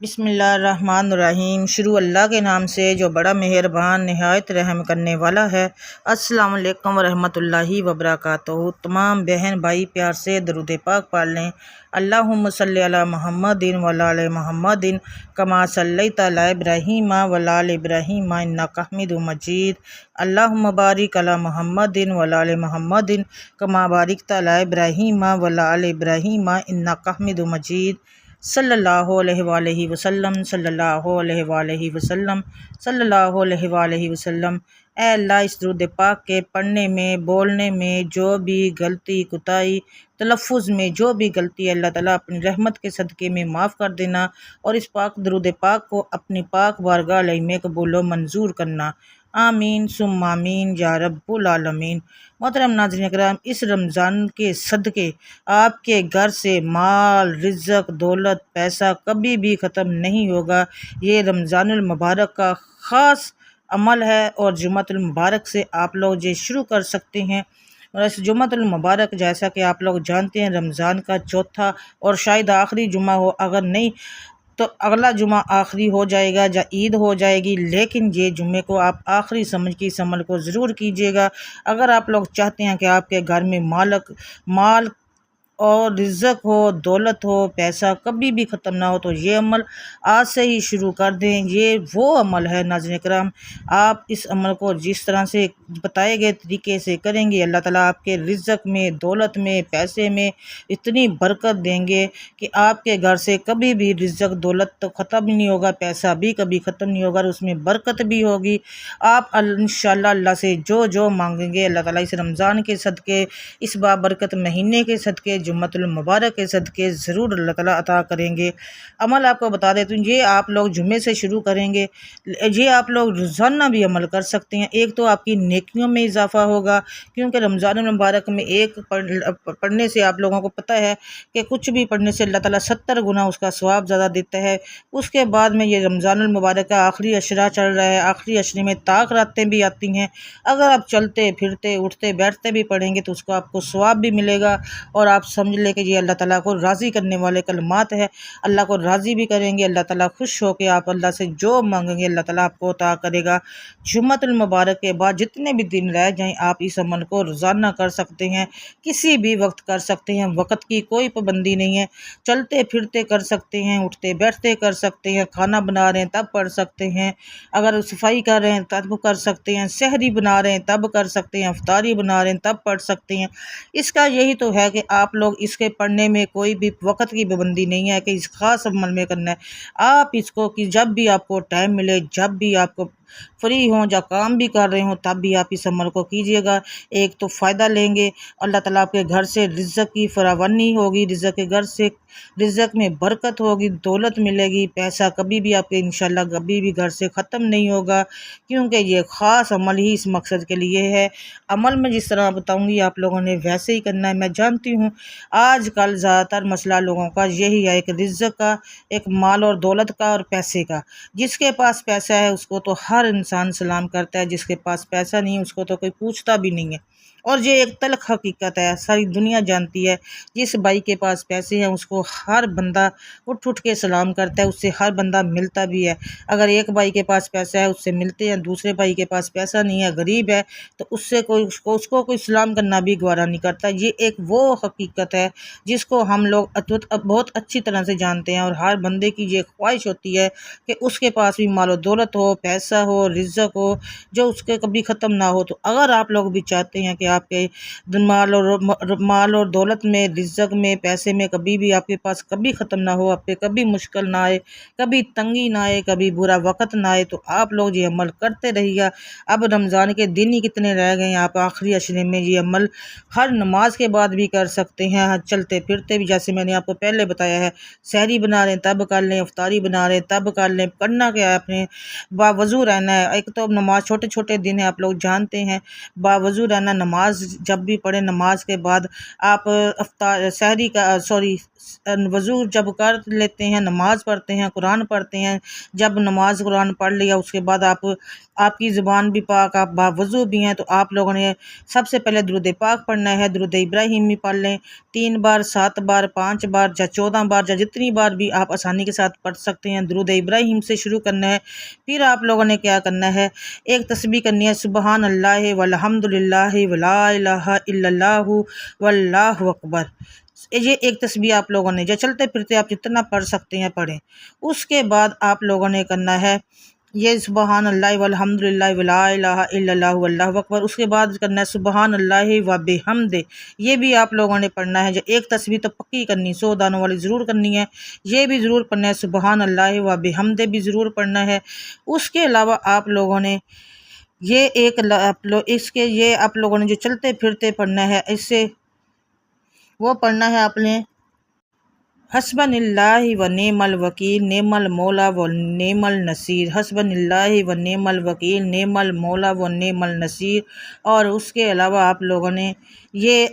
बिस्मिल्लाहिर्रहमानिर्रहीम। शुरू अल्लाह के नाम से जो बड़ा मेहरबान नहायत रहम करने वाला है। अस्सलाम वालेकुम रहमतुल्लाहि व बरकातहू। तमाम बहन भाई प्यार से दरूद पाक पढ़ लें। अल्लाहुम्मा सल्ली अला मुहम्मदिन व अला आले मुहम्मदिन कमा सल्लैता अला इब्राहीम व अला आले इब्राहीम इन्नका हमीदुम मजीद। अल्लाहुम्मा बारिक अला मुहम्मदिन व अला आले मुहम्मदिन कमा बारिकता अला इब्राहीम व अला आले इब्राहीम इन्नका हमीदुम मजीद। सल्लल्लाहु अलैहि वसल्लम सल्लल्लाहु अलैहि वसल्लम सल्लल्लाहु अलैहि वसल्लम। ऐ अल्लाह, इस दुरूद पाक के पढ़ने में, बोलने में जो भी गलती कुताई, तलफ़ुज़ में जो भी गलती है, अल्लाह ताला अपनी रहमत के सदक़े में माफ़ कर देना और इस पाक दुरूद पाक को अपनी पाक बारगाह में कबूल व मंजूर करना। आमीन सुम्मा आमीन या रब्बुल आलमीन। मोहतरम नाज़रीन किराम, इस रमज़ान के सदक़े आपके घर से माल, रिज़्क़, दौलत, पैसा कभी भी ख़त्म नहीं होगा। ये रमज़ानुल मुबारक का ख़ास अमल है और जुम्मतुल मुबारक से आप लोग ये शुरू कर सकते हैं। और इस जुम्मतुल मुबारक, जैसा कि आप लोग जानते हैं, रमज़ान का चौथा और शायद आखिरी जुम्मा हो, अगर नहीं तो अगला जुम्मा आखिरी हो जाएगा या ईद हो जाएगी, लेकिन ये जुम्मे को आप आखिरी समझ के इस अमल को ज़रूर कीजिएगा। अगर आप लोग चाहते हैं कि आपके घर में माल और रिज़्क़ हो, दौलत हो, पैसा कभी भी ख़त्म ना हो, तो ये अमल आज से ही शुरू कर दें। ये वो अमल है नाज़रीन किराम, आप इस अमल को जिस तरह से बताए गए तरीके से करेंगे, अल्लाह ताला आपके रिज़्क़ में, दौलत में, पैसे में इतनी बरकत देंगे कि आपके घर से कभी भी रिज़्क़ दौलत तो ख़त्म ही नहीं होगा, पैसा भी कभी ख़त्म नहीं होगा और उसमें बरकत भी होगी। आप इंशाअल्लाह अल्लाह से जो जो मांगेंगे, अल्लाह ताला इस रमज़ान के सदक़े, इस बाबरकत महीने के सदक़े, जुम्मतुल मुबारक के सदक़े ज़रूर अल्लाह ताला अता करेंगे। अमल आपको बता देती हूँ, ये आप लोग जुम्मे से शुरू करेंगे, ये आप लोग रोज़ाना भी अमल कर सकते हैं। एक तो आपकी नेकियों में इजाफ़ा होगा, क्योंकि रमज़ान मुबारक में एक पढ़ने से आप लोगों को पता है कि कुछ भी पढ़ने से अल्लाह ताला 70 गुना उसका सवाब ज़्यादा देता है। उसके बाद में ये रमज़ान मुबारक का आखिरी अशरा चल रहा है, आखिरी अशरे में ताक रातें भी आती हैं। अगर आप चलते फिरते उठते बैठते भी पढ़ेंगे तो उसको आपको सवाब भी मिलेगा और आप समझ ले कि ये अल्लाह ताला को राज़ी करने वाले कलमात है। अल्लाह को राज़ी भी करेंगे, अल्लाह ताला खुश हो के आप अल्लाह से जो मांगेंगे अल्लाह ताला आपको अता करेगा। जुम्मतुल मुबारक के बाद जितने भी दिन रह जाएं, आप इस अमल को रोज़ाना कर सकते हैं, किसी भी वक्त कर सकते हैं, वक्त की कोई पाबंदी नहीं है। चलते फिरते कर सकते हैं, उठते बैठते कर सकते हैं, खाना बना रहे हैं तब पढ़ सकते हैं, अगर सफाई कर रहे हैं तब कर सकते हैं, सहरी बना रहे हैं तब कर सकते हैं, इफ्तारी बना रहे हैं तब पढ़ सकते हैं। इसका यही तो है कि आप लोग इसके पढ़ने में कोई भी वक्त की पाबंदी नहीं है कि इस ख़ास अमल में करना है। आप इसको कि जब भी आपको टाइम मिले, जब भी आपको फ्री हों या काम भी कर रहे हों, तब भी आप इस अमल को कीजिएगा। एक तो फ़ायदा लेंगे, अल्लाह ताला आपके घर से रिज़्क़ की फरावानी होगी, रिज़्क़ के घर से रिज़्क़ में बरकत होगी, दौलत मिलेगी, पैसा कभी भी आपके इंशाअल्लाह कभी भी घर से ख़त्म नहीं होगा, क्योंकि ये ख़ास अमल ही इस मकसद के लिए है। अमल में जिस तरह बताऊँगी आप लोगों ने वैसे ही करना है। मैं जानती हूँ आजकल ज़्यादातर मसला लोगों का यही है, एक रिज़्क़ का, एक माल और दौलत का और पैसे का। जिसके पास पैसा है उसको तो हर इंसान सलाम करता है, जिसके पास पैसा नहीं है उसको तो कोई पूछता भी नहीं है। और ये एक तल्ख़ हकीकत है, सारी दुनिया जानती है। जिस भाई के पास पैसे हैं उसको हर बंदा उठ उठ के सलाम करता है, उससे हर बंदा मिलता भी है। अगर एक भाई के पास पैसा है उससे मिलते हैं, दूसरे भाई के पास पैसा नहीं है, गरीब है, तो उससे कोई उसको कोई सलाम करना भी गवारा नहीं करता। ये एक वो हकीकत है जिसको हम लोग बहुत अच्छी तरह से जानते हैं और हर बंदे की ये ख्वाहिश होती है कि उसके पास भी मालो दौलत हो, पैसा हो, रिज़्क़ हो, जो उसके कभी ख़त्म ना हो। तो अगर आप लोग भी चाहते हैं कि आपके माल और दौलत में, रिज़्क़ में, पैसे में कभी भी आपके पास कभी ख़त्म ना हो, आप पे कभी मुश्किल ना आए, कभी तंगी ना आए, कभी बुरा वक़्त ना आए, तो आप लोग ये अमल करते रहिएगा। अब रमज़ान के दिन ही कितने रह गए हैं, आप आखिरी अशरे में ये अमल हर नमाज के बाद भी कर सकते हैं, हर चलते फिरते भी, जैसे मैंने आपको पहले बताया है। सहरी बना लें तब कर लें, इफ्तारी बना लें तब कर लें। करना क्या है, अपने बावज़ू रहना है। एक तो नमाज छोटे छोटे दिन है, आप लोग जानते हैं, बावज़ू रहना, नमाज नमाज जब भी पढ़ें, नमाज के बाद आप अफ्तार सहरी का वज़ू जब कर लेते हैं, नमाज पढ़ते हैं, कुरान पढ़ते हैं, जब नमाज कुरान पढ़ लिया उसके बाद आपकी ज़ुबान भी पाक, आप बावज़ू भी हैं, तो आप लोगों ने सबसे पहले दुरूद पाक पढ़ना है। दुरूद इब्राहिमी पढ़ लें 3 बार, 7 बार, 5 बार या 14 बार या जितनी बार भी आप आसानी के साथ पढ़ सकते हैं। दुरूद इब्राहिम से शुरू करना है। फिर आप लोगों ने क्या करना है, एक तस्बीह करनी है, सुबहान अल्लाह वल्हम्दुलिल्लाह वला इलाहा इल्लल्लाहु वल्लाहु अकबर। ये एक तस्बीह आप लोगों ने जो चलते फिरते आप जितना पढ़ सकते हैं पढ़ें। उसके बाद आप लोगों ने करना है ये सुबहान अल्लाह वल्हम्दुलिल्लाह वला इलाहा इल्लल्लाहु वल्लाहु अकबर। उसके बाद करना है सुबहान अल्लाह व बिहम्दे। ये भी आप लोगों ने पढ़ना है। जो एक तस्बीह तो पक्की करनी, 100 दानों वाली ज़रूर करनी है। ये भी ज़रूर पढ़ना है, सुबहान अल्लाह व बिहम्दे भी ज़रूर पढ़ना है। उसके अलावा आप लोगों ने ये ये आप लोगों ने जो चलते फिरते पढ़ना है, इससे वो पढ़ना है आपने हस्बनिल्लाहि व नेमल वकील नेमल मौला व नेमल नसीर। हस्बनिल्लाहि व नेमल वकील नेमल मौला व नेमल नसीर। और उसके अलावा आप लोगों ने ये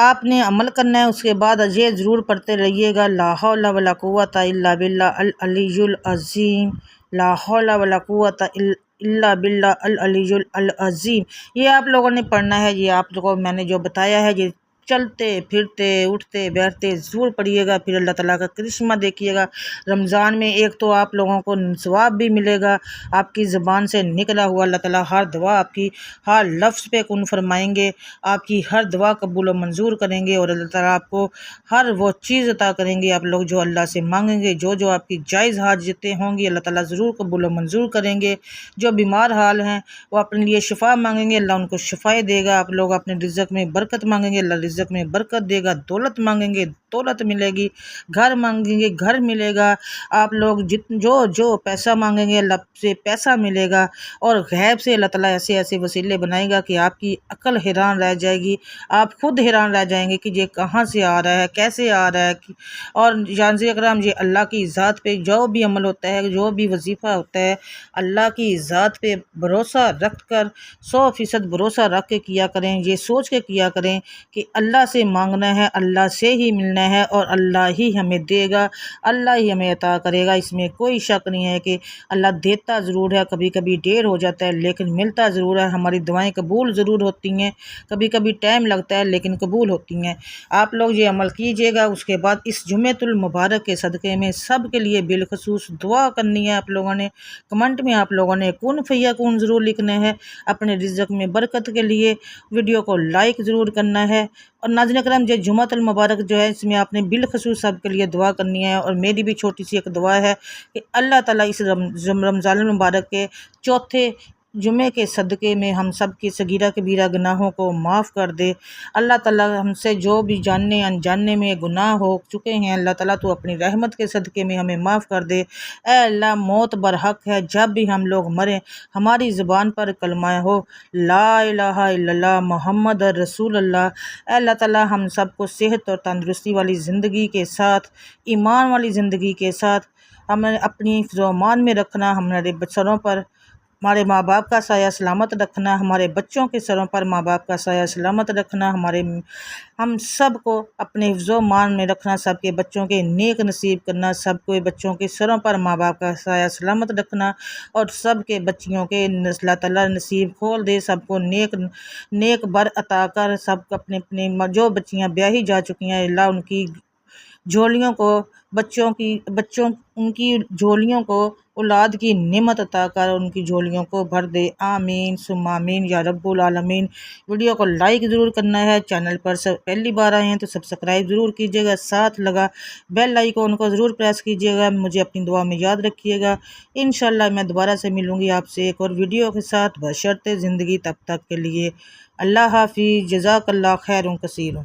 आपने अमल करना है। उसके बाद ये ज़रूर पढ़ते रहिएगा, ला हौला वला कुव्वता इल्ला बिल्लाह अल अलीयुल अज़ीम। ला हौला वला कुव्वता इल्ला बिल्लाह अल अलीयुल अज़ीम। ये आप लोगों ने पढ़ना है। ये आप लोगों को मैंने जो बताया है, ये चलते फिरते उठते बैठते ज़रूर पढ़िएगा। फिर अल्लाह ताला का करिश्मा देखिएगा। रमज़ान में एक तो आप लोगों को सवाब भी मिलेगा, आपकी ज़बान से निकला हुआ अल्लाह ताला हर दुआ आपकी हर लफ्ज़ पे कुन फरमाएंगे, आपकी हर दुआ कबूल व मंजूर करेंगे और अल्लाह ताला आपको हर वो चीज़ अता करेंगे आप लोग जो अल्लाह से मांगेंगे। जो जो आपकी जायज़ हाजतें होंगी अल्लाह ताला ज़रूर कबूल व मंजूर करेंगे। जो बीमार हाल हैं वो अपने लिए शिफा मांगेंगे, अल्लाह उनको शिफाएँ देगा। आप लोग अपने रिज़्क़ में बरकत मांगेंगे, अल्लाह रिज़्क़ में बरकत देगा। दौलत मांगेंगे, दौलत मिलेगी। घर मांगेंगे, घर मिलेगा। आप लोग जो पैसा मांगेंगे अल्लाह से पैसा मिलेगा। और गैब से अल्लाह ताला ऐसे ऐसे वसीले बनाएगा कि आपकी अक्ल हैरान रह जाएगी। आप खुद हैरान रह जाएंगे कि ये कहाँ से आ रहा है, कैसे आ रहा है। और जानज़ अकराम, ये अल्लाह की ज़ात पे जो भी अमल होता है, जो भी वजीफ़ा होता है, अल्लाह की ज़ात पे भरोसा रख कर 100% भरोसा रख के किया करें। ये सोच के किया करें कि अल्लाह से मांगना है, अल्लाह से ही मिलना है और अल्लाह ही हमें देगा, अल्लाह ही हमें अता करेगा। इसमें कोई शक नहीं है कि अल्लाह देता ज़रूर है, कभी कभी देर हो जाता है लेकिन मिलता ज़रूर है। हमारी दुआएं कबूल ज़रूर होती हैं, कभी कभी टाइम लगता है लेकिन कबूल होती हैं। आप लोग ये अमल कीजिएगा। उसके बाद इस जुम्मेतुल मुबारक के सदक़े में सब के लिए बिलखसूस दुआ करनी है। आप लोगों ने कमेंट में आप लोगों ने कुन फयकुन ज़रूर लिखना है अपने रिज़्क़ में बरकत के लिए। वीडियो को लाइक ज़रूर करना है। और नाज़रीन करम, ये जुम्मतुल मुबारक जो है इसमें आपने बिलखसूस सब के लिए दुआ करनी है। और मेरी भी छोटी सी एक दुआ है कि अल्लाह ताला इस रमज़ान मुबारक के चौथे जुमे के सदक़े में हम सब की सगीरा कबीरा गुनाहों को माफ़ कर दे। अल्लाह ताला हमसे जो भी जानने अनजाने में गुनाह हो चुके हैं, अल्लाह ताला तो अपनी रहमत के सदक़े में हमें माफ़ कर दे। ऐ अल्लाह, मौत बरहक है, जब भी हम लोग मरें हमारी ज़ुबान पर कलमा हो ला इलाहा इल्लल्लाह मुहम्मद रसूलुल्लाह। अल्लाह ताला हम सब को सेहत और तंदुरुस्ती वाली ज़िंदगी के साथ, ईमान वाली ज़िंदगी के साथ हमें अपनी फ़िज़ो-मान में रखना। हमारे सरों पर हमारे माँ बाप का साया सलामत रखना, हमारे बच्चों के सरों पर माँ बाप का साया सलामत रखना, हम सब को अपने हिफ्ज़ो मान में रखना, सबके बच्चों के नेक नसीब करना, सबके बच्चों के सरों पर माँ बाप का साया सलामत रखना और सब के बच्चियों के अल्लाह ताला नसीब खोल दे, सबको नेक बर अता कर। सब अपने अपने जो बच्चियाँ ब्याही जा चुकी हैं अल्लाह उनकी झोलियों को उनकी झोलियों को औलाद की नेमत अता कर, उनकी झोलियों को भर दे। आमीन सुम्मा आमीन या रब्बुल आलमीन। वीडियो को लाइक ज़रूर करना है। चैनल पर पहली बार आए हैं तो सब्सक्राइब ज़रूर कीजिएगा, साथ लगा बेल आइकन को ज़रूर प्रेस कीजिएगा। मुझे अपनी दुआ में याद रखिएगा। इंशाल्लाह मैं दोबारा से मिलूँगी आपसे एक और वीडियो के साथ, बशर्ते ज़िंदगी तब तक के लिए अल्लाह हाफिज़। जज़ाकल्लाह खैरुन कसीर।